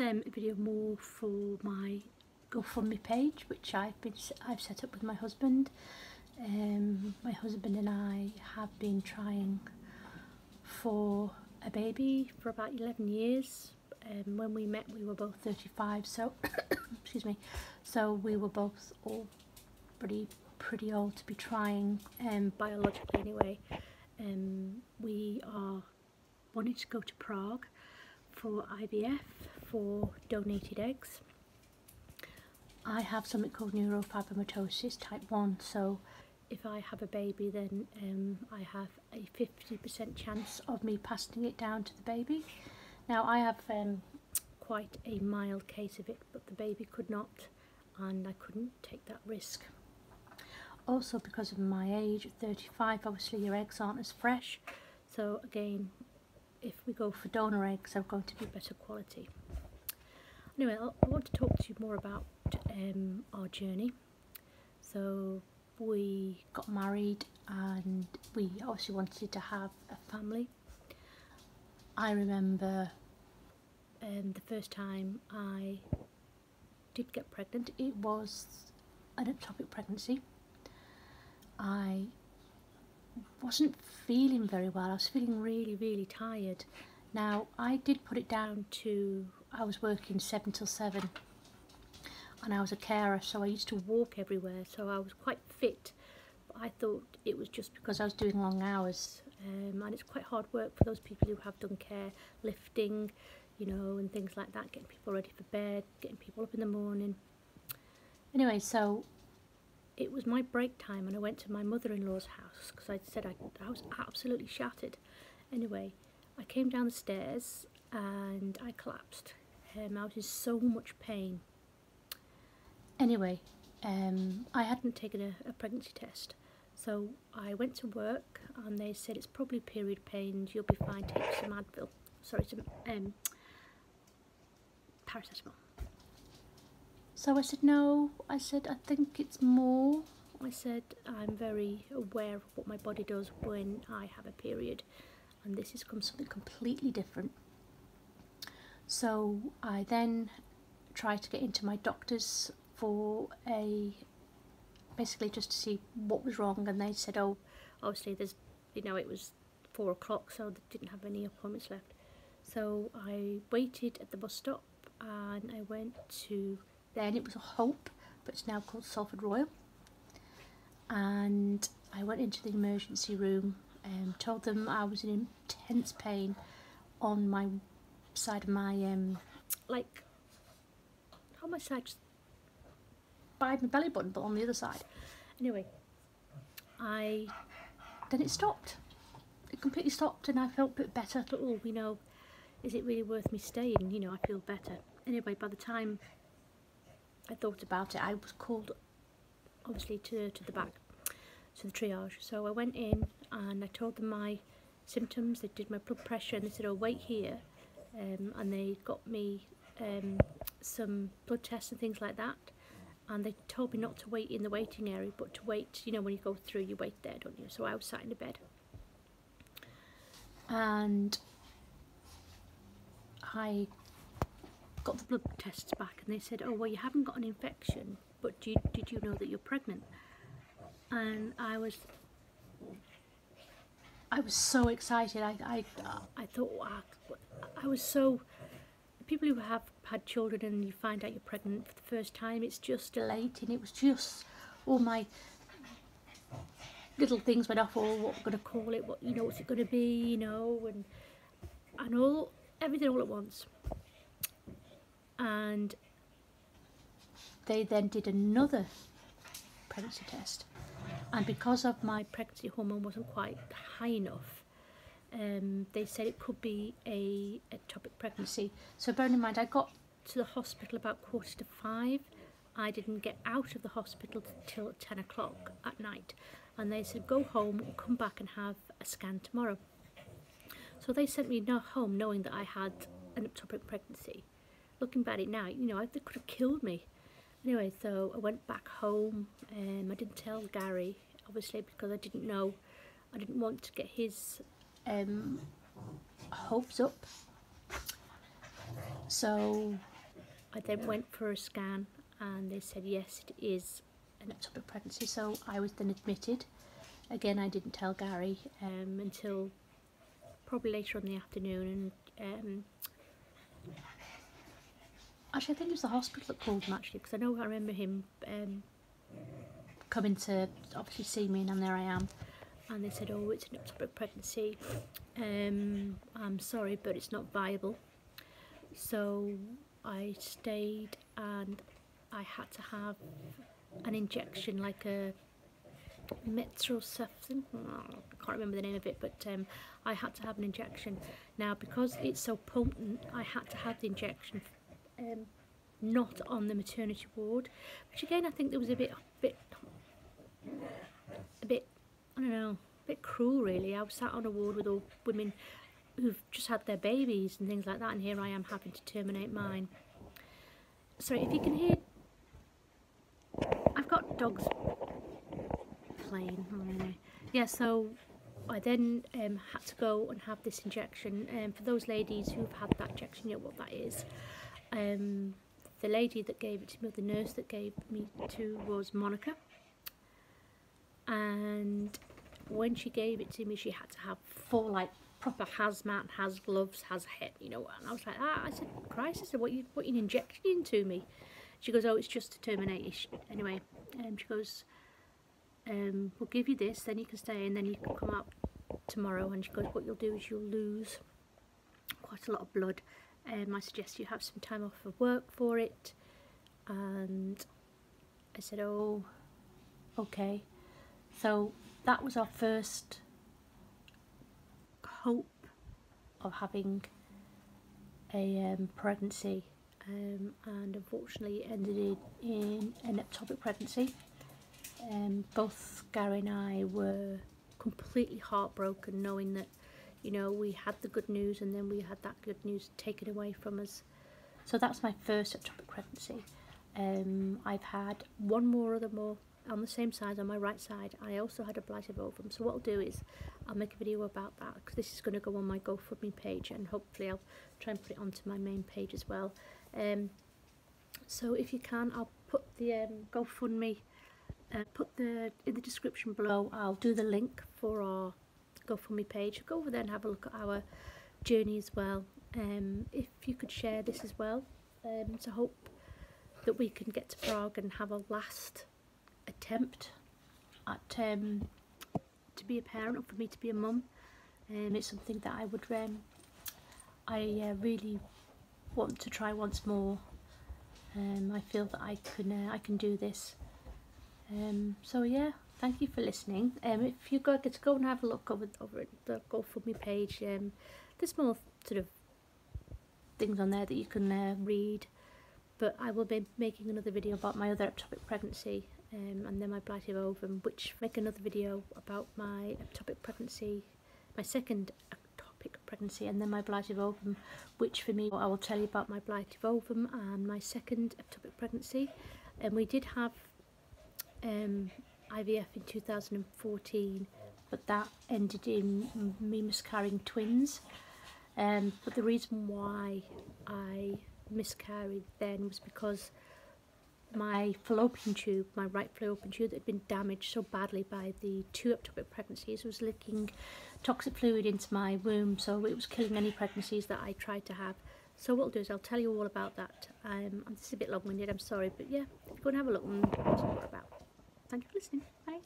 a video more for my GoFundMe page, which I've set up with my husband. My husband and I have been trying for a baby for about 11 years. When we met, we were both 35, so excuse me, so we were both all pretty old to be trying, biologically anyway. We are wanting to go to Prague for IVF, for donated eggs. I have something called neurofibromatosis type 1, so if I have a baby, then I have a 50% chance of me passing it down to the baby. Now I have quite a mild case of it, but the baby could not, and I couldn't take that risk. Also, because of my age, 35, obviously your eggs aren't as fresh, so again, if we go for donor eggs, they're going to be better quality. Anyway, I want to talk to you more about our journey. So we got married and we obviously wanted to have a family. I remember the first time I did get pregnant, it was an ectopic pregnancy. I wasn't feeling very well. I was feeling really tired. Now I did put it down to, I was working 7 till 7 and I was a carer, so I used to walk everywhere, so I was quite fit, but I thought it was just because I was doing long hours, and it's quite hard work for those people who have done care, lifting, you know, and things like that, getting people ready for bed, getting people up in the morning. Anyway, so it was my break time and I went to my mother-in-law's house because I said I was absolutely shattered. Anyway, I came down the stairs and I collapsed. I was in so much pain. Anyway, I hadn't taken a pregnancy test, so I went to work and they said it's probably period pains, you'll be fine, take some Advil, sorry, some paracetamol. So I said no, I said I think it's more. I said I'm very aware of what my body does when I have a period, and this is something completely different. So I then tried to get into my doctor's for basically just to see what was wrong, and they said, oh, obviously there's, you know, it was 4 o'clock, so they didn't have any appointments left. So I waited at the bus stop and I went to, then it was a Hope, but it's now called Salford Royal, and I went into the emergency room and told them I was in intense pain on my side of my like on my side, just by my belly button, but on the other side. Anyway, then it stopped. It completely stopped and I felt a bit better. I thought, oh, you know, is it really worth me staying? You know, I feel better. Anyway, by the time I thought about it, I was called obviously to the back, to the triage. So I went in and I told them my symptoms. They did my blood pressure and they said, oh, wait here, and they got me some blood tests and things like that, and they told me not to wait in the waiting area, but to wait, you know, when you go through, you wait there, don't you? So I was sat in the bed and I got the blood tests back and they said, oh, well, you haven't got an infection, but did you know that you're pregnant? And I was so excited. I thought, wow, I was so, people who have had children and you find out you're pregnant for the first time, it's just elating. It was just all my little things went off, all what we're going to call it, what, you know, what's it going to be, you know, and all, everything all at once. And they then did another pregnancy test, and because of my pregnancy hormone wasn't quite high enough, they said it could be a ectopic pregnancy. So bearing in mind, I got to the hospital about 4:45. I didn't get out of the hospital till 10 o'clock at night, and they said go home, come back and have a scan tomorrow. So they sent me home knowing that I had an ectopic pregnancy. Looking back at it now, you know, they could have killed me. Anyway, so I went back home. I didn't tell Gary, obviously, because I didn't know. I didn't want to get his hopes up. So I then went for a scan and they said yes, it is an ectopic pregnancy, so I was then admitted. Again, I didn't tell Gary until probably later on in the afternoon, and actually I think it was the hospital that called him, actually, because I remember him coming to obviously see me, and there I am, and they said, oh, it's an ectopic pregnancy, I'm sorry but it's not viable. So I stayed and I had to have an injection, like a metroseftin, I can't remember the name of it, but I had to have an injection. Now, because it's so potent, I had to have the injection not on the maternity ward, which again I think there was a bit I don't know, a bit cruel really. I was sat on a ward with all women who've just had their babies and things like that, and here I am having to terminate mine. Sorry if you can hear, I've got dogs playing. Anyway. Yeah, so I then had to go and have this injection. For those ladies who've had that injection, you know what that is. The lady that gave it to me, the nurse that gave me to, was Monica, and when she gave it to me, she had to have full, like, proper hazmat, has gloves, has head, you know. And I was like, I said, Christ, I said, what you injecting into me? She goes, oh, it's just to terminate it. Anyway, she goes, we'll give you this, then you can stay, and then you can come out tomorrow. And she goes, what you'll do is you'll lose quite a lot of blood. I suggest you have some time off of work for it. And I said, oh, okay. So that was our first hope of having a pregnancy, and unfortunately it ended in an ectopic pregnancy. Both Gary and I were completely heartbroken, knowing that, you know, we had the good news and then we had that good news taken away from us. So that's my first ectopic pregnancy. I've had one more on the same side, on my right side. I also had a blighted ovum. So what I'll do is I'll make a video about that, because this is going to go on my GoFundMe page, and hopefully I'll try and put it onto my main page as well. So if you can, I'll put the GoFundMe, in the description below. I'll do the link for our GoFundMe page. Go over there and have a look at our journey as well. If you could share this as well, to hope that we can get to Prague and have a last attempt at to be a parent, or for me to be a mum. It's something that I would I really want to try once more. I feel that I can do this. So yeah, thank you for listening. If you get to go and have a look over the GoFundMe page, there's more sort of things on there that you can read. But I will be making another video about my other ectopic pregnancy, and then my blighted ovum, which make another video about my ectopic pregnancy, my second ectopic pregnancy, and then my blighted ovum, which for me, I will tell you about my blighted ovum and my second ectopic pregnancy. And we did have IVF in 2014, but that ended in me miscarrying twins. But the reason why I miscarried then was because my fallopian tube, my right fallopian tube, that had been damaged so badly by the 2 ectopic pregnancies, was leaking toxic fluid into my womb, so it was killing any pregnancies that I tried to have. So what I'll do is I'll tell you all about that. This is a bit long-winded, I'm sorry, but yeah, go and have a look and see what it's about. Thank you for listening. Bye.